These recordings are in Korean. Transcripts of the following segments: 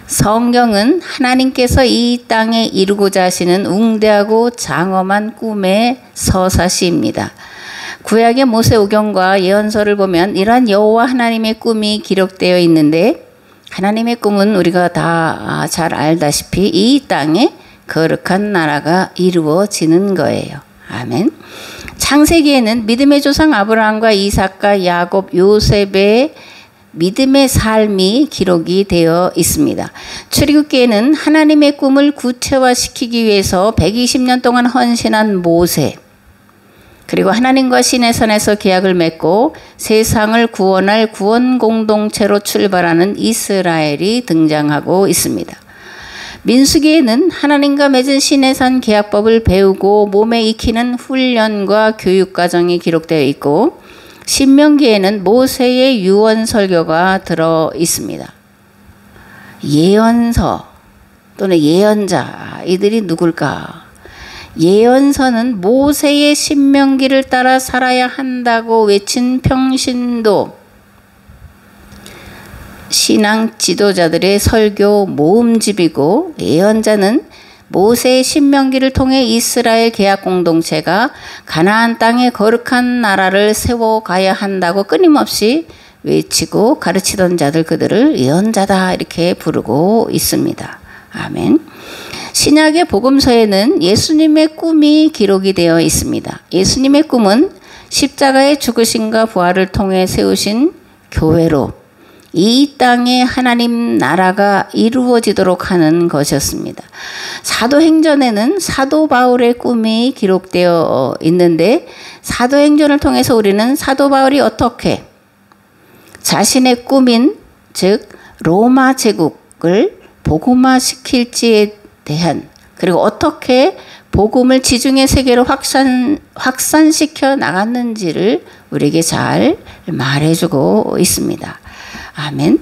성경은 하나님께서 이 땅에 이루고자 하시는 웅대하고 장엄한 꿈의 서사시입니다. 구약의 모세오경과 예언서를 보면 이러한 여호와 하나님의 꿈이 기록되어 있는데, 하나님의 꿈은 우리가 다 잘 알다시피 이 땅에 거룩한 나라가 이루어지는 거예요. 아멘. 창세기에는 믿음의 조상 아브라함과 이삭과 야곱, 요셉의 믿음의 삶이 기록이 되어 있습니다. 출애굽기에는 하나님의 꿈을 구체화시키기 위해서 120년 동안 헌신한 모세, 그리고 하나님과 신의 산에서 계약을 맺고 세상을 구원할 구원 공동체로 출발하는 이스라엘이 등장하고 있습니다. 민수기에는 하나님과 맺은 신의 산 계약법을 배우고 몸에 익히는 훈련과 교육 과정이 기록되어 있고, 신명기에는 모세의 유언 설교가 들어 있습니다. 예언서 또는 예언자, 이들이 누굴까? 예언서는 모세의 신명기를 따라 살아야 한다고 외친 평신도 신앙 지도자들의 설교 모음집이고, 예언자는 모세의 신명기를 통해 이스라엘 계약 공동체가 가나안 땅에 거룩한 나라를 세워가야 한다고 끊임없이 외치고 가르치던 자들, 그들을 예언자다 이렇게 부르고 있습니다. 아멘. 신약의 복음서에는 예수님의 꿈이 기록이 되어 있습니다. 예수님의 꿈은 십자가의 죽으심과 부활을 통해 세우신 교회로 이 땅에 하나님 나라가 이루어지도록 하는 것이었습니다. 사도행전에는 사도 바울의 꿈이 기록되어 있는데, 사도행전을 통해서 우리는 사도 바울이 어떻게 자신의 꿈인 즉 로마 제국을 복음화시킬지에 대한, 그리고 어떻게 복음을 지중해 세계로 확산시켜 나갔는지를 우리에게 잘 말해주고 있습니다. 아멘.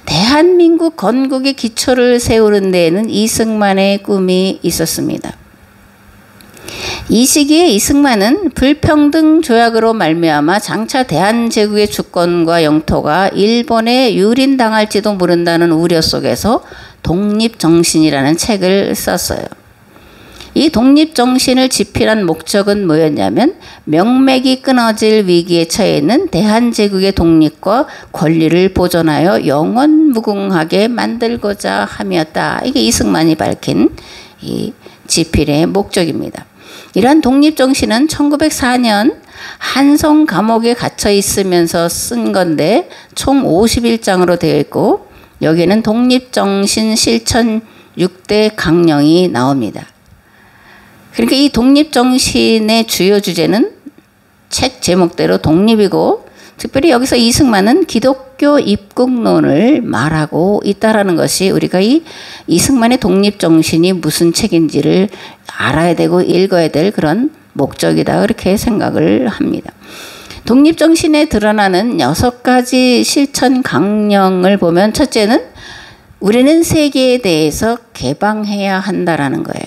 대한민국 건국의 기초를 세우는 데에는 이승만의 꿈이 있었습니다. 이 시기에 이승만은 불평등 조약으로 말미암아 장차 대한제국의 주권과 영토가 일본에 유린당할지도 모른다는 우려 속에서 독립정신이라는 책을 썼어요. 이 독립정신을 집필한 목적은 뭐였냐면, 명맥이 끊어질 위기에 처해 있는 대한제국의 독립과 권리를 보존하여 영원무궁하게 만들고자 함이었다. 이게 이승만이 밝힌 이 집필의 목적입니다. 이러한 독립정신은 1904년 한성 감옥에 갇혀 있으면서 쓴 건데, 총 51장으로 되어 있고, 여기에는 독립정신 실천 6대 강령이 나옵니다. 그러니까 이 독립정신의 주요 주제는 책 제목대로 독립이고, 특별히 여기서 이승만은 기독교 입국론을 말하고 있다라는 것이 우리가 이 이승만의 독립정신이 무슨 책인지를 알아야 되고 읽어야 될 그런 목적이다, 그렇게 생각을 합니다. 독립정신에 드러나는 6가지 실천 강령을 보면, 첫째는 우리는 세계에 대해서 개방해야 한다라는 거예요.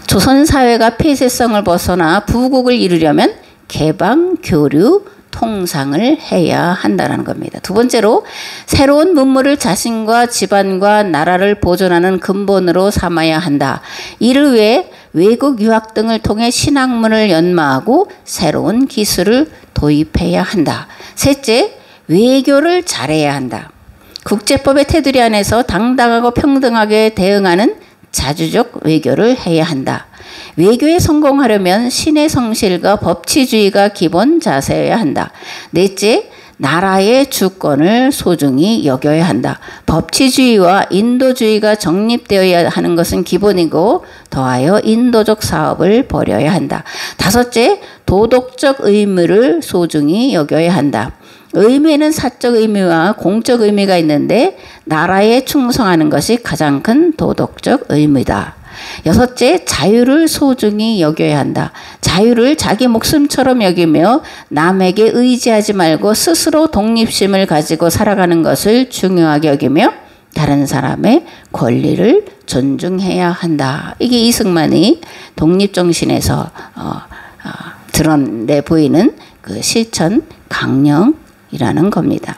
조선사회가 폐쇄성을 벗어나 부국을 이루려면 개방, 교류, 통상을 해야 한다는 겁니다. 두 번째로, 새로운 문물을 자신과 집안과 나라를 보존하는 근본으로 삼아야 한다. 이를 위해 외국 유학 등을 통해 신학문을 연마하고 새로운 기술을 도입해야 한다. 셋째, 외교를 잘해야 한다. 국제법의 테두리 안에서 당당하고 평등하게 대응하는 자주적 외교를 해야 한다. 외교에 성공하려면 신의 성실과 법치주의가 기본 자세여야 한다. 넷째, 나라의 주권을 소중히 여겨야 한다. 법치주의와 인도주의가 정립되어야 하는 것은 기본이고, 더하여 인도적 사업을 벌여야 한다. 다섯째, 도덕적 의무를 소중히 여겨야 한다. 의미에는 사적 의미와 공적 의미가 있는데, 나라에 충성하는 것이 가장 큰 도덕적 의무다. 여섯째, 자유를 소중히 여겨야 한다. 자유를 자기 목숨처럼 여기며 남에게 의지하지 말고 스스로 독립심을 가지고 살아가는 것을 중요하게 여기며 다른 사람의 권리를 존중해야 한다. 이게 이승만이 독립정신에서 드러내 보이는 그 실천 강령이라는 겁니다.